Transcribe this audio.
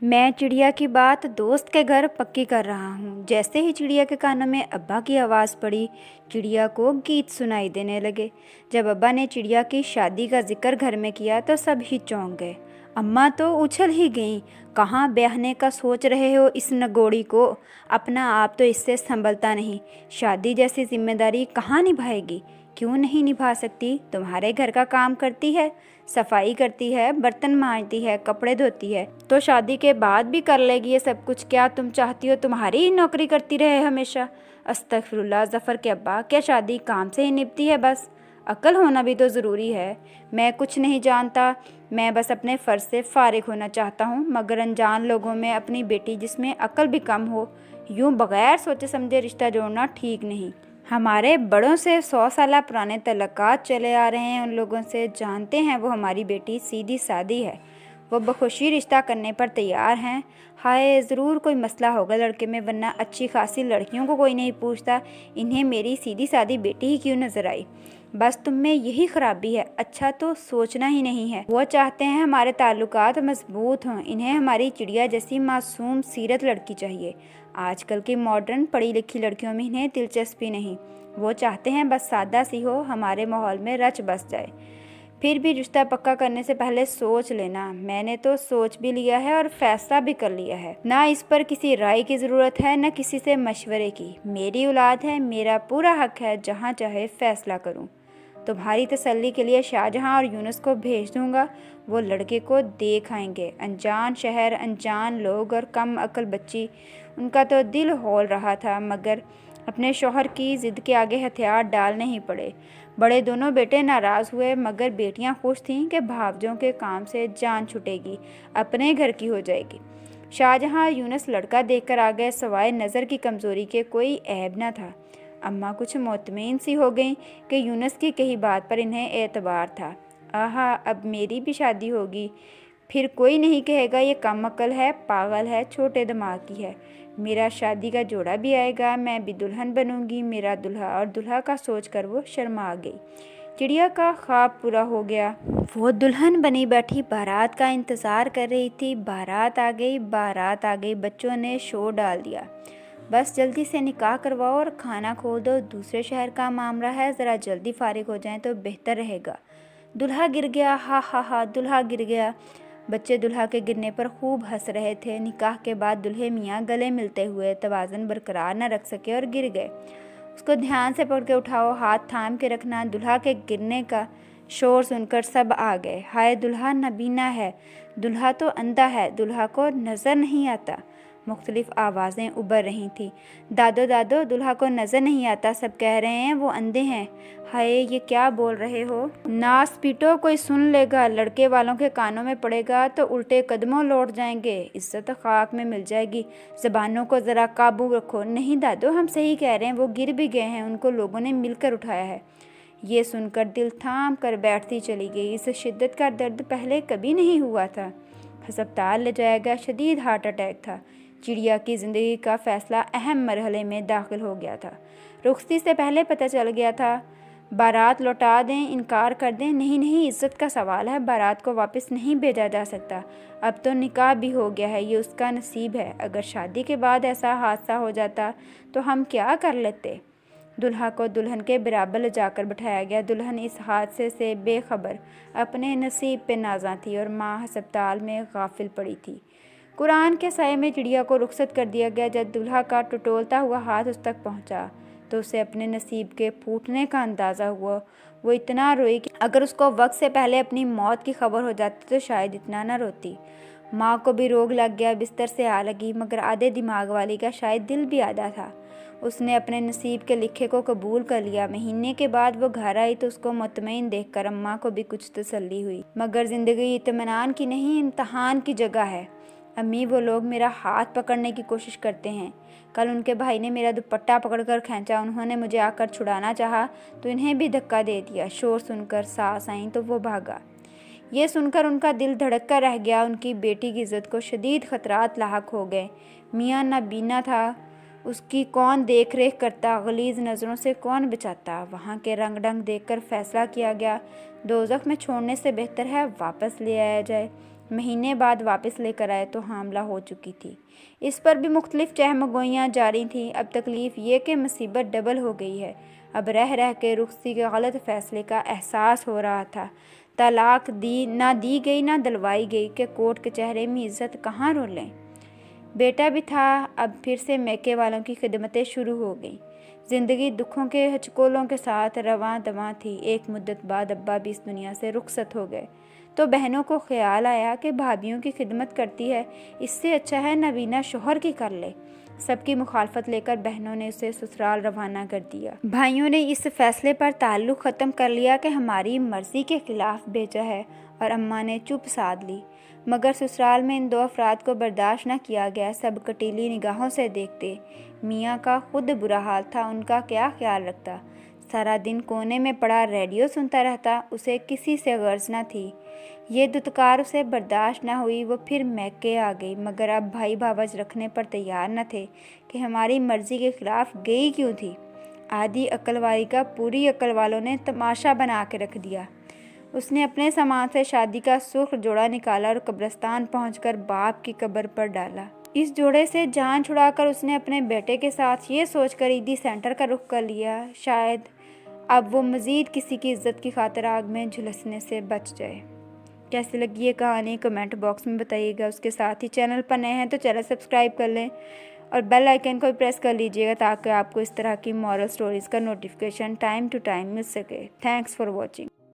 मैं चिड़िया की बात दोस्त के घर पक्की कर रहा हूँ। जैसे ही चिड़िया के कानों में अब्बा की आवाज़ पड़ी, चिड़िया को गीत सुनाई देने लगे। जब अब्बा ने चिड़िया की शादी का जिक्र घर में किया तो सब ही चौंक गए। अम्मा तो उछल ही गईं। कहाँ ब्याहने का सोच रहे हो इस नगोड़ी को? अपना आप तो इससे संभलता नहीं। शादी जैसी जिम्मेदारी कहाँ निभाएगी? क्यों नहीं निभा सकती? तुम्हारे घर का काम करती है, सफाई करती है, बर्तन मांजती है, कपड़े धोती है, तो शादी के बाद भी कर लेगी ये सब कुछ। क्या तुम चाहती हो तुम्हारी ही नौकरी करती रहे हमेशा? अस्तगफिरुल्लाह ज़फ़र के अब्बा, क्या शादी काम से ही निभती है बस? अक्ल होना भी तो ज़रूरी है। मैं कुछ नहीं जानता, मैं बस अपने फ़र्ज़ से फ़ारिग होना चाहता हूँ, मगर अनजान लोगों में अपनी बेटी जिसमें अक्ल भी कम हो, यूँ बग़ैर सोचे समझे रिश्ता जोड़ना ठीक नहीं। हमारे बड़ों से 100 साल पुराने तल्लुकात चले आ रहे हैं। उन लोगों से जानते हैं वो हमारी बेटी सीधी सादी है, वो बखुशी रिश्ता करने पर तैयार हैं। हाय, ज़रूर कोई मसला होगा लड़के में, वरना अच्छी खासी लड़कियों को कोई नहीं पूछता। इन्हें मेरी सीधी सादी बेटी ही क्यों नज़र आई? बस तुम में यही खराबी है, अच्छा तो सोचना ही नहीं है। वो चाहते हैं हमारे ताल्लुकात मजबूत हों, इन्हें हमारी चिड़िया जैसी मासूम सीरत लड़की चाहिए। आजकल की मॉडर्न पढ़ी लिखी लड़कियों में इन्हें दिलचस्पी नहीं। वो चाहते हैं बस सादा सी हो, हमारे माहौल में रच बस जाए। फिर भी रिश्ता पक्का करने से पहले सोच लेना। मैंने तो सोच भी लिया है और फैसला भी कर लिया है। ना इस पर किसी राय की ज़रूरत है, न किसी से मशवरे की। मेरी औलाद है, मेरा पूरा हक है जहाँ चाहे फैसला करूँ। तुम्हारी तसल्ली के लिए शाहजहां और यूनुस को भेज दूंगा। वो लड़के को देख आएंगे। अनजान शहर, अनजान लोग और कम अकल बच्ची। उनका तो दिल हौल रहा था, मगर अपने शौहर की ज़िद के आगे हथियार डालने ही पड़े। बड़े दोनों बेटे नाराज़ हुए, मगर बेटियां खुश थीं कि भावजों के काम से जान छुटेगी, अपने घर की हो जाएगी। शाहजहां और यूनुस लड़का देखकर आ गए। सवाए नज़र की कमज़ोरी के कोई ऐब न था। अम्मा कुछ मुतमईन सी हो गईं कि यूनुस की कही बात पर इन्हें एतबार था। आहा, अब मेरी भी शादी होगी, फिर कोई नहीं कहेगा ये कम अकल है, पागल है, छोटे दिमाग की है। मेरा शादी का जोड़ा भी आएगा, मैं भी दुल्हन बनूंगी, मेरा दूल्हा। और दूल्हा का सोचकर वो शर्मा गई। चिड़िया का ख्वाब पूरा हो गया। वो दुल्हन बनी बैठी बारात का इंतज़ार कर रही थी। बारात आ गई, बारात आ गई। बच्चों ने शोर डाल दिया। बस जल्दी से निकाह करवाओ और खाना खोल दो, दूसरे शहर का मामला है, ज़रा जल्दी फारिग हो जाएं तो बेहतर रहेगा। दूल्हा गिर गया, हा हा हा, दूल्हा गिर गया। बच्चे दूल्हा के गिरने पर खूब हंस रहे थे। निकाह के बाद दूल्हे मियाँ गले मिलते हुए तवाज़ुन बरकरार न रख सके और गिर गए। उसको ध्यान से पकड़ के उठाओ, हाथ थाम के रखना। दूल्हा के गिरने का शोर सुनकर सब आ गए। हाय, दूल्हा नबीना है, दूल्हा तो अंधा है, दूल्हा को नज़र नहीं आता। मुख्तलिफ आवाज़ें उभर रही थी। दादो दादो, दूल्हा को नज़र नहीं आता, सब कह रहे हैं वो अंधे हैं। हाय, ये क्या बोल रहे हो? नास पीटो, कोई सुन लेगा, लड़के वालों के कानों में पड़ेगा तो उल्टे कदमों लौट जाएंगे, इज्जत खाक में मिल जाएगी। ज़बानों को ज़रा काबू रखो। नहीं दादो, हम सही कह रहे हैं, वो गिर भी गए हैं, उनको लोगों ने मिलकर उठाया है। ये सुनकर दिल थाम कर बैठती चली गई। इस शिद्दत का दर्द पहले कभी नहीं हुआ था। हस्पताल ले जाया गया, शदीद हार्ट अटैक था। चिड़िया की ज़िंदगी का फ़ैसला अहम मरहले में दाखिल हो गया था। रुखसती से पहले पता चल गया था। बारात लौटा दें, इनकार कर दें, नहीं नहीं, इज़्ज़त का सवाल है, बारात को वापस नहीं भेजा जा सकता। अब तो निकाह भी हो गया है, ये उसका नसीब है। अगर शादी के बाद ऐसा हादसा हो जाता तो हम क्या कर लेते? दुल्हा को दुल्हन के बराबर ले जाकर बिठाया गया। दुल्हन इस हादसे से बेखबर अपने नसीब पे नाज़ा थी और माँ अस्पताल में गाफिल पड़ी थी। कुरान के साये में चिड़िया को रुखसत कर दिया गया। जब दूल्हा का टटोलता हुआ हाथ उस तक पहुंचा तो उसे अपने नसीब के फूटने का अंदाज़ा हुआ। वो इतना रोई कि अगर उसको वक्त से पहले अपनी मौत की खबर हो जाती तो शायद इतना न रोती। माँ को भी रोग लग गया, बिस्तर से आ लगी, मगर आधे दिमाग वाली का शायद दिल भी आधा था। उसने अपने नसीब के लिखे को कबूल कर लिया। महीने के बाद वो घर आई तो उसको मुतमईन देखकर अम्मा को भी कुछ तसल्ली हुई। मगर ज़िंदगी इत्मीनान की नहीं, इम्तहान की जगह है। अम्मी, वो लोग मेरा हाथ पकड़ने की कोशिश करते हैं। कल उनके भाई ने मेरा दुपट्टा पकड़कर खींचा, उन्होंने मुझे आकर छुड़ाना चाहा तो इन्हें भी धक्का दे दिया। शोर सुनकर सास आई तो वो भागा। ये सुनकर उनका दिल धड़क कर रह गया। उनकी बेटी की इज्जत को शदीद खतरात लाहक हो गए। मियाँ नबीना था, उसकी कौन देख रेख करता, गलीज़ नज़रों से कौन बचाता। वहाँ के रंग ढंग देखकर फैसला किया गया, दोज़ख में छोड़ने से बेहतर है वापस ले आया जाए। महीने बाद वापस लेकर आए तो हामला हो चुकी थी। इस पर भी मुख्तलिफ चहमगोइयाँ जारी थीं। अब तकलीफ़ ये कि मुसीबत डबल हो गई है। अब रह रह के रुखसी के गलत फ़ैसले का एहसास हो रहा था। तलाक ना दी गई ना दिलवाई गई कि कोर्ट कचहरे में इज़्ज़त कहाँ रोलें। बेटा भी था। अब फिर से मैके वालों की खिदमतें शुरू हो गईं। ज़िंदगी दुखों के हचकोलों के साथ रवां दवां थी। एक मुद्दत बाद अब्बा भी इस दुनिया से रुखसत हो गए तो बहनों को ख्याल आया कि भाभियों की खिदमत करती है, इससे अच्छा है नवीना शोहर की कर ले। सबकी मुखालफत लेकर बहनों ने उसे ससुराल रवाना कर दिया। भाइयों ने इस फैसले पर ताल्लुक़ ख़त्म कर लिया कि हमारी मर्ज़ी के ख़िलाफ़ भेजा है और अम्मा ने चुप साध ली। मगर ससुराल में इन दो अफराद को बर्दाश्त न किया गया। सब कटीली निगाहों से देखते। मियाँ का खुद बुरा हाल था, उनका क्या ख्याल रखता। सारा दिन कोने में पड़ा रेडियो सुनता रहता। उसे किसी से गर्ज न थी। ये दुत्कार उसे बर्दाश्त न हुई। वो फिर मैके आ गई। मगर अब भाई भावज रखने पर तैयार न थे कि हमारी मर्ज़ी के ख़िलाफ़ गई क्यों थी। आधी अक्ल वाली का पूरी अक्ल वालों ने तमाशा बना के रख दिया। उसने अपने सामान से शादी का सुर्ख जोड़ा निकाला और कब्रिस्तान पहुंचकर बाप की कब्र पर डाला। इस जोड़े से जान छुड़ाकर उसने अपने बेटे के साथ ये सोचकर ईदी सेंटर का रुख कर लिया, शायद अब वो मज़ीद किसी की इज्जत की खातिर आग में झुलसने से बच जाए। कैसी लगी ये कहानी कमेंट बॉक्स में बताइएगा। उसके साथ ही चैनल पर नए हैं तो चैनल सब्सक्राइब कर लें और बेल आइकन को भी प्रेस कर लीजिएगा ताकि आपको इस तरह की मॉरल स्टोरीज़ का नोटिफिकेशन टाइम टू टाइम मिल सके। Thanks for watching.